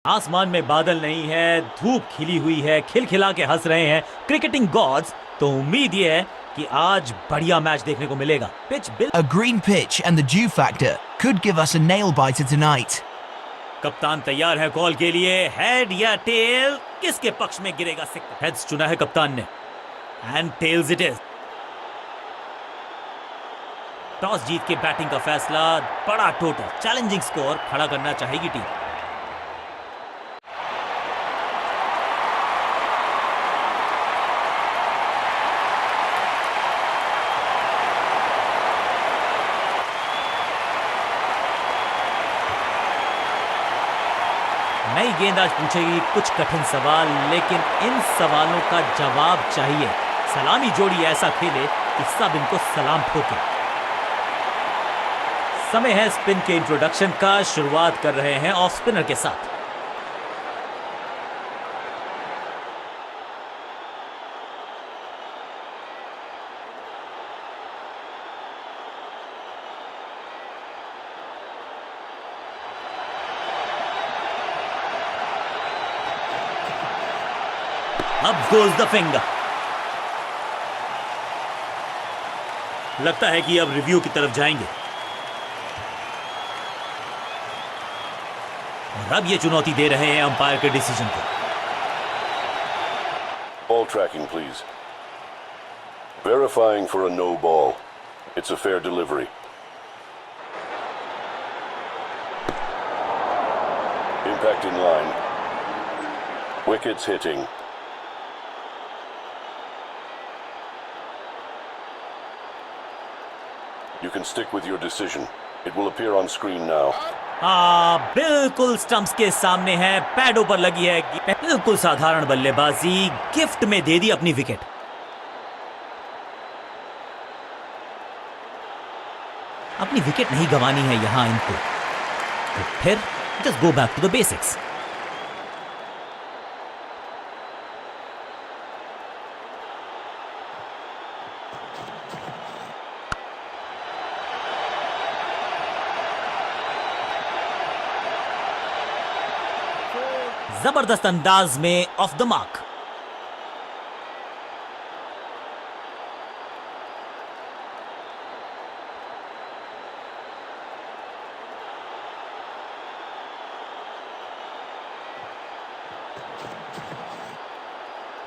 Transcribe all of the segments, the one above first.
आसमान में बादल नहीं है, धूप खिली हुई है, खिलखिला के हंस रहे हैं क्रिकेटिंग गॉड्स। तो उम्मीद ये है कि आज बढ़िया मैच देखने को मिलेगा। Pitch A green pitch and the dew factor could give us a nail biter tonight. कप्तान तैयार है कॉल के लिए। हेड या टेल, किसके पक्ष में गिरेगा सिक्का? हेड्स चुना है कप्तान ने, and tails it is. Toss जीत के बैटिंग का फैसला, बड़ा टोटल, चैलेंजिंग स्कोर खड़ा करना चाहेगी टीम। नई गेंद आज पूछेगी कुछ कठिन सवाल, लेकिन इन सवालों का जवाब चाहिए। सलामी जोड़ी ऐसा खेले कि सब इनको सलाम ठोके। समय है स्पिन के इंट्रोडक्शन का। शुरुआत कर रहे हैं ऑफ स्पिनर के साथ। अब गोज द फिंगर। लगता है कि अब रिव्यू की तरफ जाएंगे और अब ये चुनौती दे रहे हैं अंपायर के डिसीजन को। Ball tracking, please. Verifying for a no ball. It's a fair delivery. Impact in line. Wickets hitting. You can stick with your decision. It will appear on screen now. बिल्कुल stumps के सामने है, पैडों पर लगी है। बिल्कुल साधारण बल्लेबाजी, गिफ्ट में दे दी अपनी विकेट। अपनी विकेट नहीं गंवानी है यहां इनको, तो फिर just go back to the basics. जबरदस्त अंदाज में ऑफ द मार्क।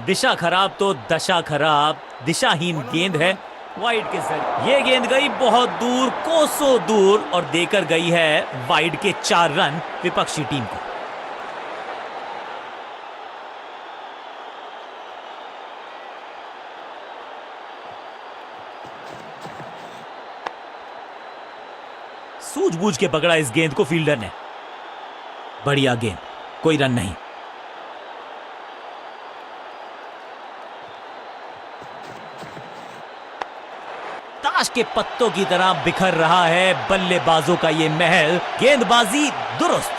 दिशा खराब तो दशा खराब। दिशाहीन गेंद है वाइड के जरिए। ये गेंद गई बहुत दूर, कोसों दूर, और देकर गई है वाइड के 4 रन विपक्षी टीम को। सूझबूझ के पकड़ा इस गेंद को फील्डर ने। बढ़िया गेंद, कोई रन नहीं। ताश के पत्तों की तरह बिखर रहा है बल्लेबाजों का ये महल। गेंदबाजी दुरुस्त।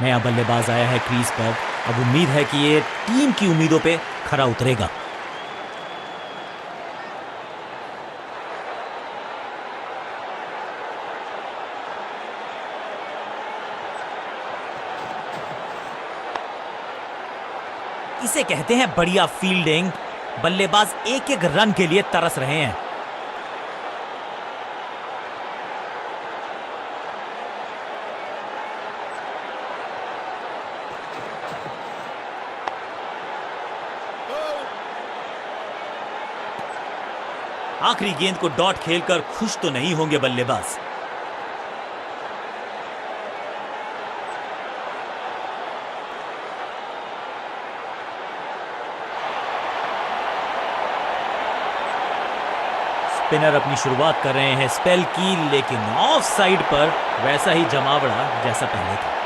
नया बल्लेबाज आया है क्रीज पर। अब उम्मीद है कि ये टीम की उम्मीदों पे खरा उतरेगा। इसे कहते हैं बढ़िया फील्डिंग। बल्लेबाज एक एक रन के लिए तरस रहे हैं। आखिरी गेंद को डॉट खेलकर खुश तो नहीं होंगे बल्लेबाज। स्पिनर अपनी शुरुआत कर रहे हैं स्पेल की, लेकिन ऑफ साइड पर वैसा ही जमावड़ा जैसा पहले था।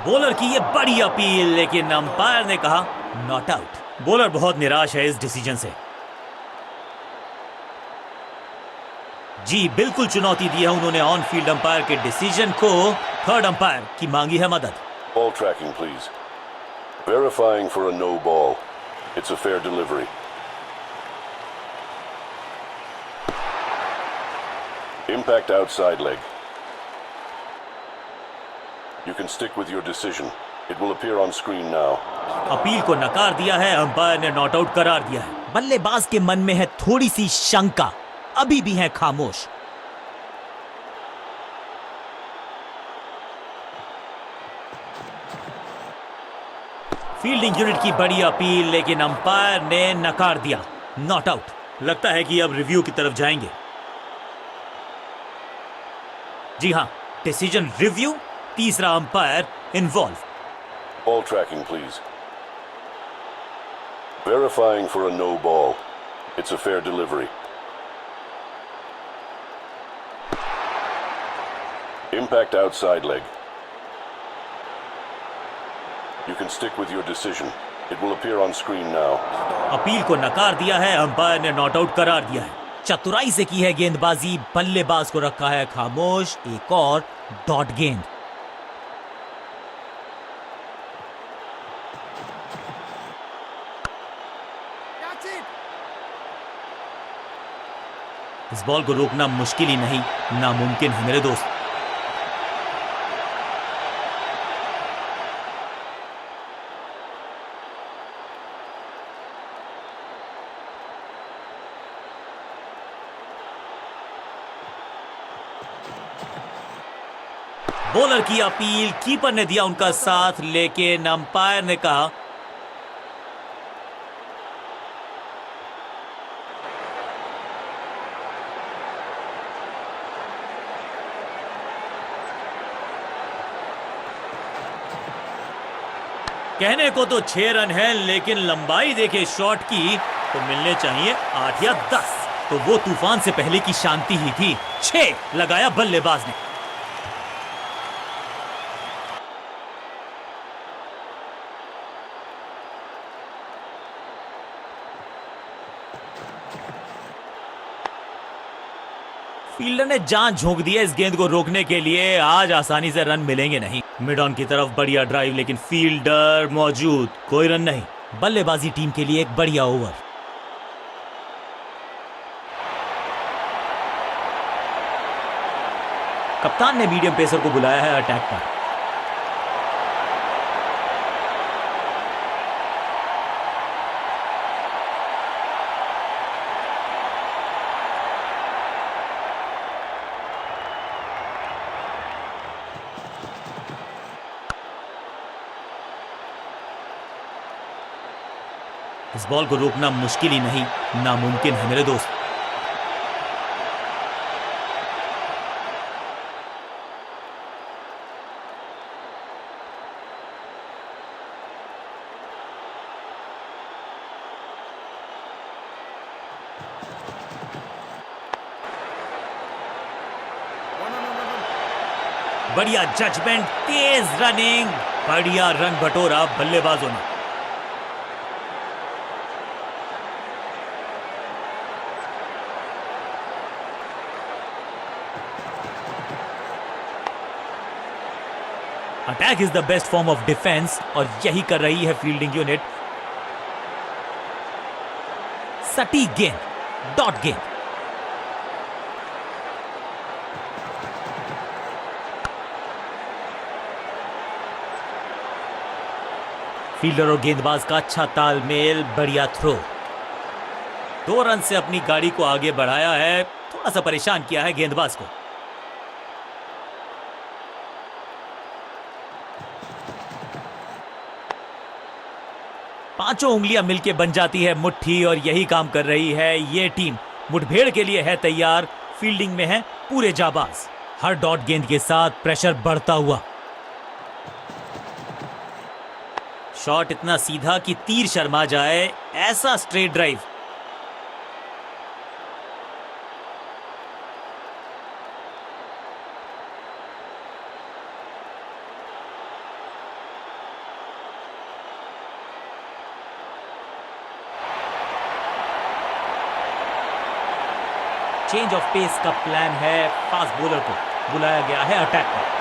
बॉलर की ये बड़ी अपील, लेकिन अंपायर ने कहा नॉट आउट। बॉलर बहुत निराश है इस डिसीजन से। जी बिल्कुल चुनौती दी है उन्होंने ऑन फील्ड अंपायर के डिसीजन को। थर्ड अंपायर की मांगी है मदद। Ball tracking, please. Verifying for a no ball. It's a fair delivery. Impact outside leg. You can stick with your decision. It will appear on screen now. Appeal को नकार दिया है, umpire ने not out करार दिया है। बल्लेबाज के मन में है थोड़ी सी शंका, अभी भी है खामोश। फील्डिंग यूनिट की बड़ी अपील, लेकिन अंपायर ने नकार दिया, नॉट आउट। लगता है कि अब रिव्यू की तरफ जाएंगे। जी हां, डिसीजन रिव्यू, तीसरा umpire involve. Ball tracking, please. Verifying for a no ball. It's a fair delivery. Impact outside leg. You can stick with your decision. It will appear on screen now. Appeal को नकार दिया है, umpire ने not out करार दिया है। चतुराई से की है गेंदबाजी, बल्लेबाज को रखा है खामोश। एक और डॉट गेंद। इस बॉल को रोकना मुश्किल ही नहीं, नामुमकिन है मेरे दोस्त। बॉलर की अपील, कीपर ने दिया उनका साथ, लेकिन अंपायर ने कहा कहने को तो 6 रन है, लेकिन लंबाई देखे शॉट की तो मिलने चाहिए 8 या 10। तो वो तूफान से पहले की शांति ही थी। 6 लगाया बल्लेबाज ने। फील्डर ने जान झोंक दी है इस गेंद को रोकने के लिए। आज आसानी से रन मिलेंगे नहीं। मिड ऑन की तरफ बढ़िया ड्राइव, लेकिन फील्डर मौजूद, कोई रन नहीं। बल्लेबाजी टीम के लिए एक बढ़िया ओवर। कप्तान ने मीडियम पेसर को बुलाया है अटैक पर। इस बॉल को रोकना मुश्किल ही नहीं, नामुमकिन है मेरे दोस्त। बढ़िया जजमेंट, तेज रनिंग, बढ़िया रन बटोरा बल्लेबाजों ने। Attack is the best form of defence, और यही कर रही है फील्डिंग यूनिट। सटीक गेंद, डॉट गेंद। फील्डर और गेंदबाज का अच्छा तालमेल, बढ़िया थ्रो। 2 रन से अपनी गाड़ी को आगे बढ़ाया है, थोड़ा सा परेशान किया है गेंदबाज को। पांचों उंगलियां मिलके बन जाती है मुट्ठी, और यही काम कर रही है ये टीम। मुठभेड़ के लिए है तैयार, फील्डिंग में है पूरे जाबाज। हर डॉट गेंद के साथ प्रेशर बढ़ता हुआ। शॉट इतना सीधा कि तीर शर्मा जाए, ऐसा straight drive. Change of pace का प्लान है। फास्ट बॉलर को बुलाया गया है अटैक में।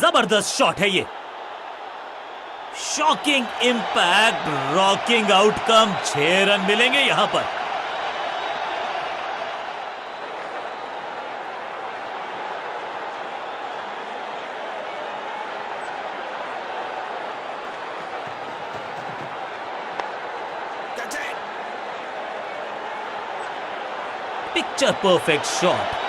जबरदस्त शॉट है ये। Shocking impact, rocking outcome. 6 run मिलेंगे यहां पर। Picture perfect shot.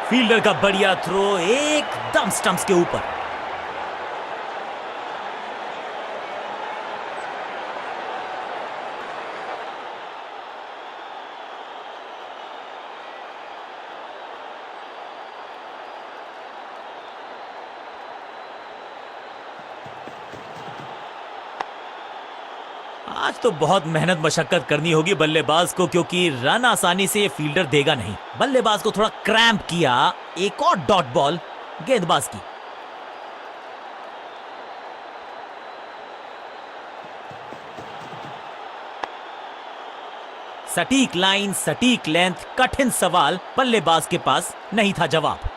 फील्डर का बढ़िया थ्रो एकदम स्टंप्स के ऊपर। आज तो बहुत मेहनत मशक्कत करनी होगी बल्लेबाज को, क्योंकि रन आसानी से ये फील्डर देगा नहीं। बल्लेबाज को थोड़ा क्रैम्प किया। एक और डॉट बॉल गेंदबाज की। सटीक लाइन, सटीक लेंथ, कठिन सवाल। बल्लेबाज के पास नहीं था जवाब।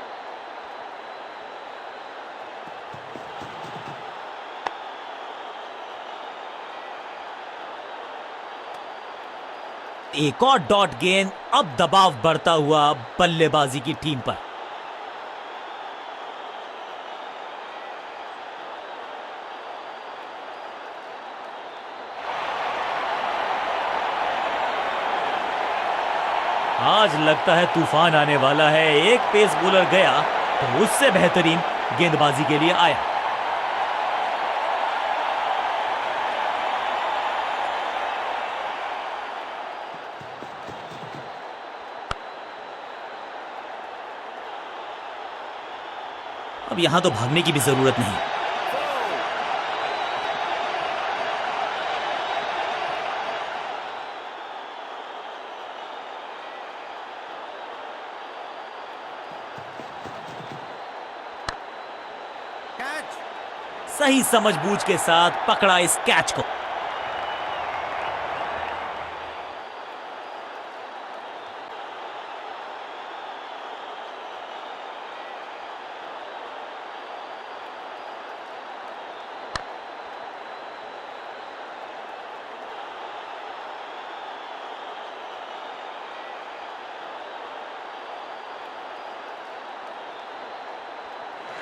एक और डॉट गेंद। अब दबाव बढ़ता हुआ बल्लेबाजी की टीम पर। आज लगता है तूफान आने वाला है। एक पेस बॉलर गया तो उससे बेहतरीन गेंदबाजी के लिए आया। अब यहां तो भागने की भी जरूरत नहीं। सही समझबूझ के साथ पकड़ा इस कैच को।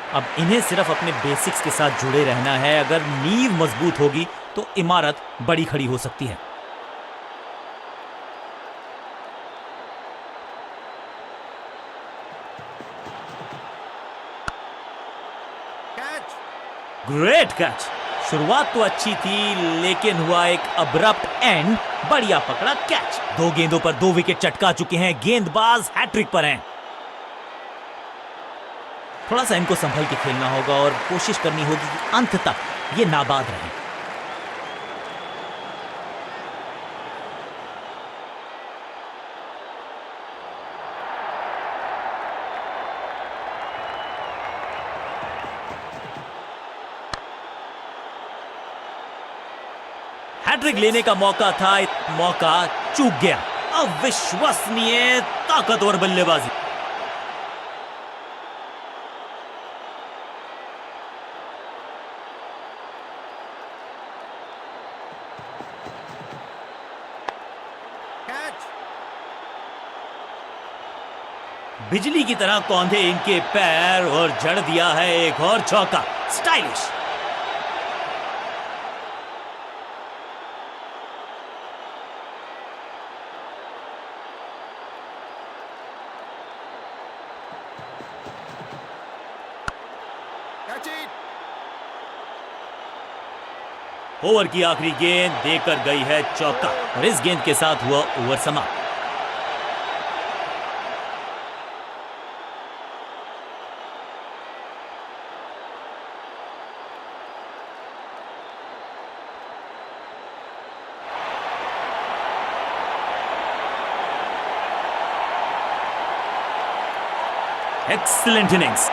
अब इन्हें सिर्फ अपने बेसिक्स के साथ जुड़े रहना है। अगर नींव मजबूत होगी तो इमारत बड़ी खड़ी हो सकती है। Great catch. शुरुआत तो अच्छी थी, लेकिन हुआ एक अब्रप्ट एंड। बढ़िया पकड़ा कैच। 2 गेंदों पर 2 विकेट चटका चुके हैं। गेंदबाज हैट्रिक पर हैं। थोड़ा सा इनको संभल के खेलना होगा और कोशिश करनी होगी कि अंत तक ये नाबाद रहे। हैट्रिक लेने का मौका था, मौका चूक गया। अविश्वसनीय ताकतवर बल्लेबाजी। बिजली की तरह कौंधे इनके पैर और जड़ दिया है एक और चौका। स्टाइलिश। ओवर की आखिरी गेंद देकर गई है चौका और इस गेंद के साथ हुआ ओवर समाप्त। Excellent innings.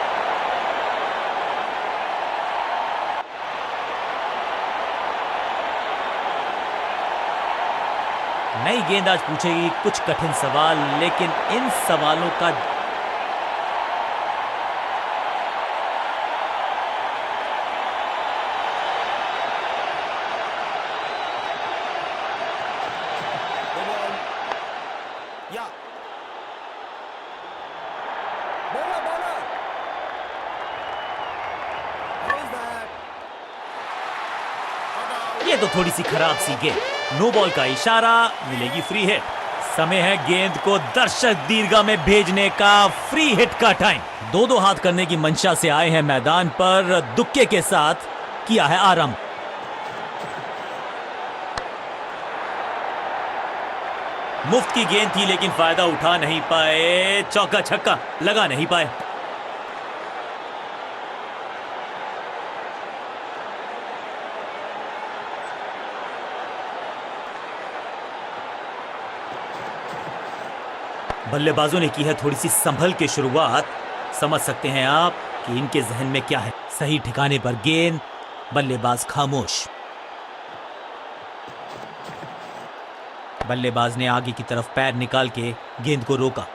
नई गेंद आज पूछेगी कुछ कठिन सवाल, लेकिन इन सवालों का ये तो थोड़ी सी खराब सी गेंद। नो बॉल का इशारा, मिलेगी फ्री हिट। समय है गेंद को दर्शक दीर्घा में भेजने का। फ्री हिट का टाइम। दो दो हाथ करने की मंशा से आए हैं मैदान पर, दुक्के के साथ किया है आरंभ। मुफ्त की गेंद थी लेकिन फायदा उठा नहीं पाए। चौका छक्का लगा नहीं पाए। बल्लेबाजों ने की है थोड़ी सी संभल के शुरुआत। समझ सकते हैं आप कि इनके जहन में क्या है। सही ठिकाने पर गेंद, बल्लेबाज खामोश। बल्लेबाज ने आगे की तरफ पैर निकाल के गेंद को रोका।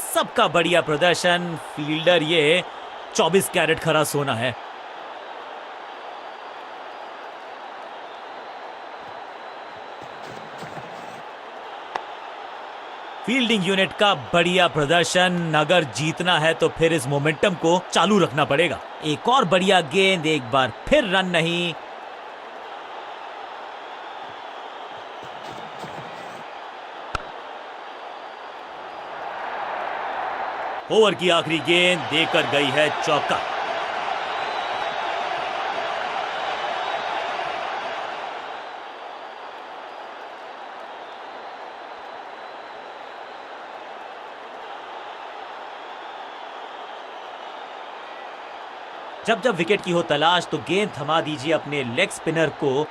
सबका बढ़िया प्रदर्शन। फील्डर ये 24 कैरेट खरा सोना है। फील्डिंग यूनिट का बढ़िया प्रदर्शन। अगर जीतना है तो फिर इस मोमेंटम को चालू रखना पड़ेगा। एक और बढ़िया गेंद, एक बार फिर रन नहीं। ओवर की आखिरी गेंद देकर गई है चौका। जब जब विकेट की हो तलाश तो गेंद थमा दीजिए अपने लेग स्पिनर को।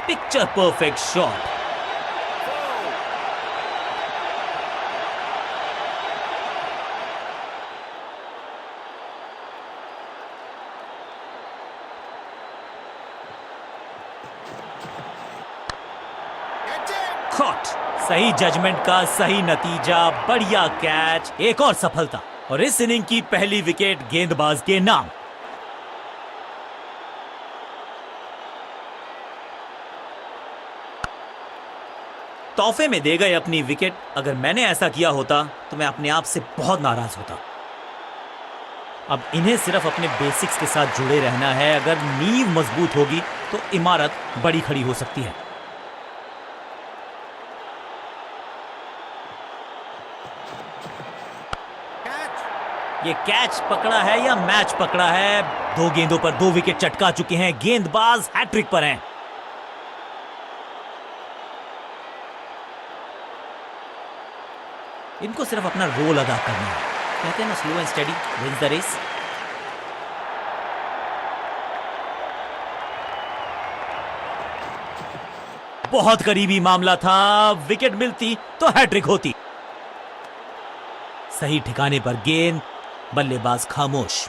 Picture perfect shot. कॉट। सही जजमेंट का सही नतीजा। बढ़िया कैच। एक और सफलता और इस इनिंग की पहली विकेट गेंदबाज के नाम। तोहफे में दे गए अपनी विकेट। अगर मैंने ऐसा किया होता तो मैं अपने आप से बहुत नाराज होता। अब इन्हें सिर्फ अपने बेसिक्स के साथ जुड़े रहना है। अगर नींव मजबूत होगी तो इमारत बड़ी खड़ी हो सकती है। ये कैच पकड़ा है या मैच पकड़ा है? दो गेंदों पर दो विकेट चटका चुके हैं। गेंदबाज हैट्रिक पर हैं। इनको सिर्फ अपना रोल अदा करना है। कहते हैं ना, slow and steady wins the race. बहुत करीबी मामला था। विकेट मिलती तो हैट्रिक होती। सही ठिकाने पर गेंद, बल्लेबाज खामोश।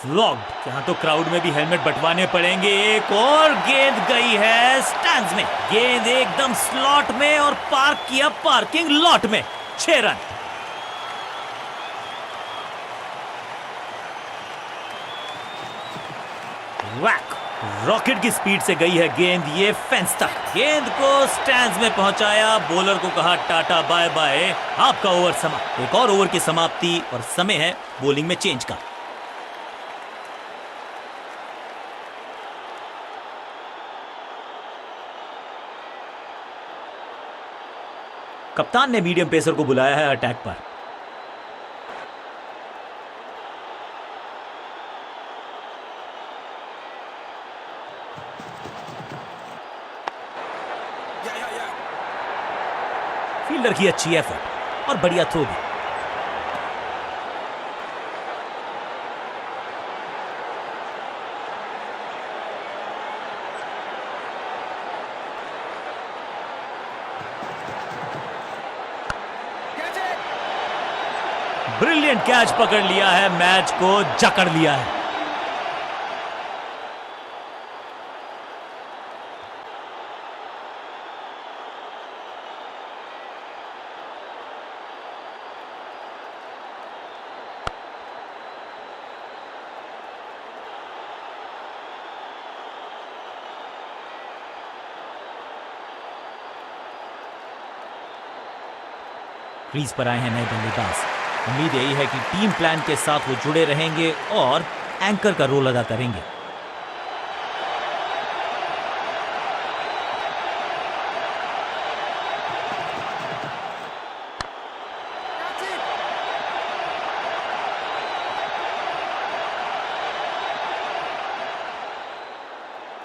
फ्लॉग्ड। यहां तो क्राउड में भी हेलमेट बंटवाने पड़ेंगे। एक और गेंद गई है स्टैंड्स में। गेंद एकदम स्लॉट में और पार्क किया पार्किंग लॉट में। 6 रन। वैक। रॉकेट की स्पीड से गई है गेंद। ये फेंस तक। गेंद को स्टैंड्स में पहुंचाया। बॉलर को कहा टाटा बाय बाय, आपका ओवर समाप्त। एक और ओवर की समाप्ति और समय है बॉलिंग में चेंज का। कप्तान ने मीडियम पेसर को बुलाया है अटैक पर। फील्डर की अच्छी एफर्ट और बढ़िया थ्रो भी। ब्रिलियंट कैच पकड़ लिया है, मैच को जकड़ लिया है। क्रीज पर आए हैं नए बल्लेबाज। उम्मीद यही है कि टीम प्लान के साथ वो जुड़े रहेंगे और एंकर का रोल अदा करेंगे।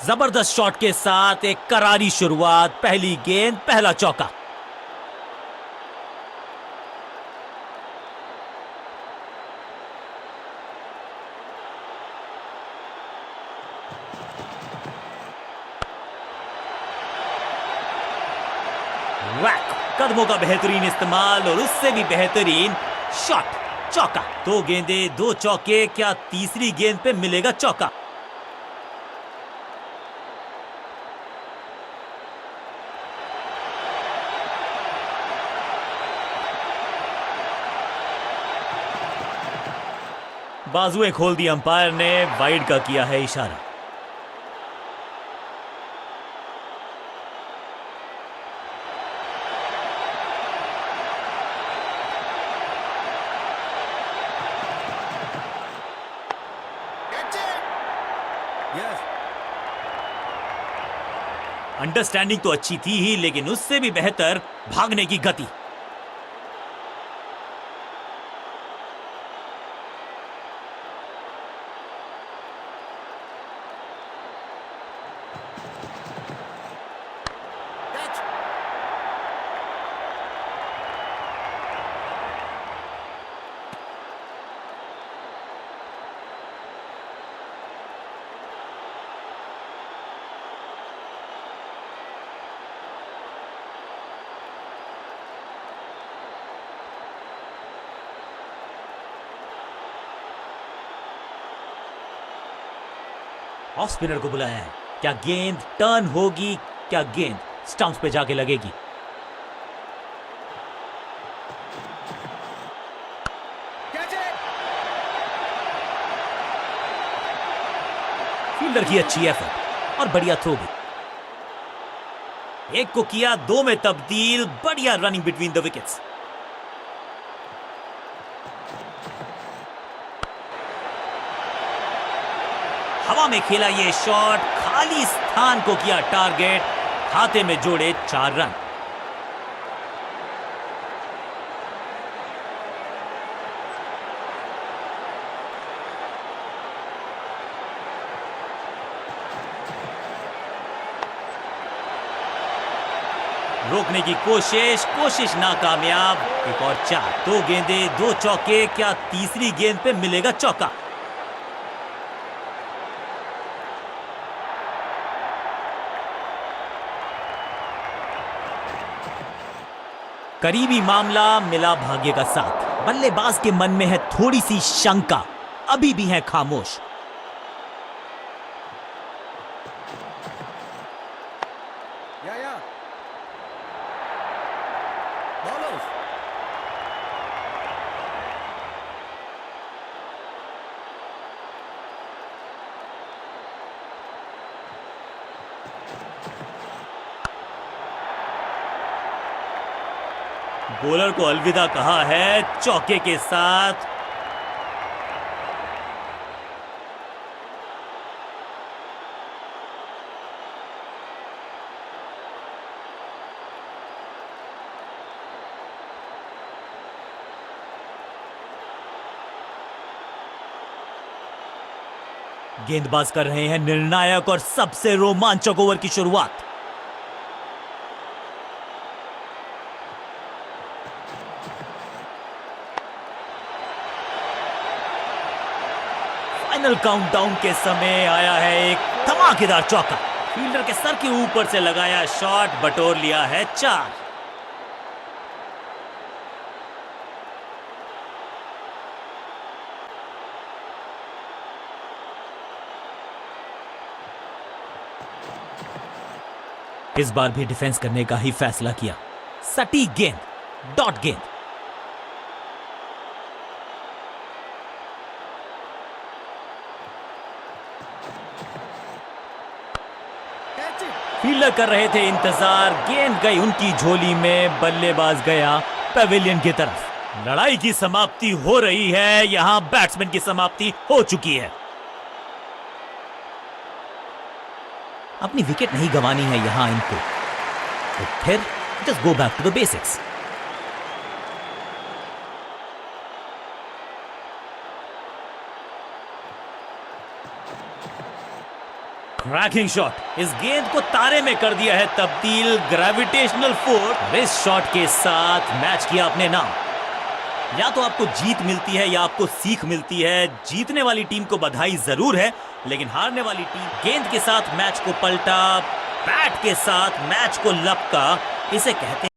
जबरदस्त शॉट के साथ एक करारी शुरुआत, पहली गेंद पहला चौका। वैक, कदमों का बेहतरीन इस्तेमाल और उससे भी बेहतरीन शॉट, चौका। दो गेंदे दो चौके, क्या तीसरी गेंद पे मिलेगा चौका? बाजुएं खोल दी अंपायर ने, वाइड का किया है इशारा। अंडरस्टैंडिंग तो अच्छी थी ही, लेकिन उससे भी बेहतर भागने की गति। ऑफ स्पिनर को बुलाया है। क्या गेंद टर्न होगी? क्या गेंद स्टंप्स पे जाके लगेगी? फील्डर की अच्छी एफर्ट और बढ़िया थ्रो भी। एक को किया दो में तब्दील, बढ़िया रनिंग बिटवीन द विकेट्स। हवा में खेला ये शॉट, खाली स्थान को किया टारगेट, खाते में जोड़े 4 रन। रोकने की कोशिश नाकामयाब। एक और 4, 2 गेंदे 2 चौके, क्या तीसरी गेंद पे मिलेगा चौका? करीबी मामला, मिला भाग्य का साथ। बल्लेबाज के मन में है थोड़ी सी शंका, अभी भी है खामोश। बॉलर को अलविदा कहा है चौके के साथ। गेंदबाज कर रहे हैं निर्णायक और सबसे रोमांचक ओवर की शुरुआत। फाइनल काउंटडाउन के समय आया है एक धमाकेदार चौका। फील्डर के सर के ऊपर से लगाया शॉट, बटोर लिया है 4। इस बार भी डिफेंस करने का ही फैसला किया। सटीक गेंद, डॉट गेंद। फील्डर कर रहे थे इंतजार, गेंद गई उनकी झोली में, बल्लेबाज गया पवेलियन की तरफ। लड़ाई की समाप्ति हो रही है, यहां बैट्समैन की समाप्ति हो चुकी है। अपनी विकेट नहीं गंवानी है यहां इनको, तो फिर just go back to the basics. Cracking shot, इस गेंद को तारे में कर दिया है तब्दील, ग्रेविटेशनल फोर्स। इस शॉट के साथ मैच किया अपने नाम। या तो आपको जीत मिलती है या आपको सीख मिलती है। जीतने वाली टीम को बधाई जरूर है, लेकिन हारने वाली टीम गेंद के साथ मैच को पलटा, बैट के साथ मैच को लपका, इसे कहते हैं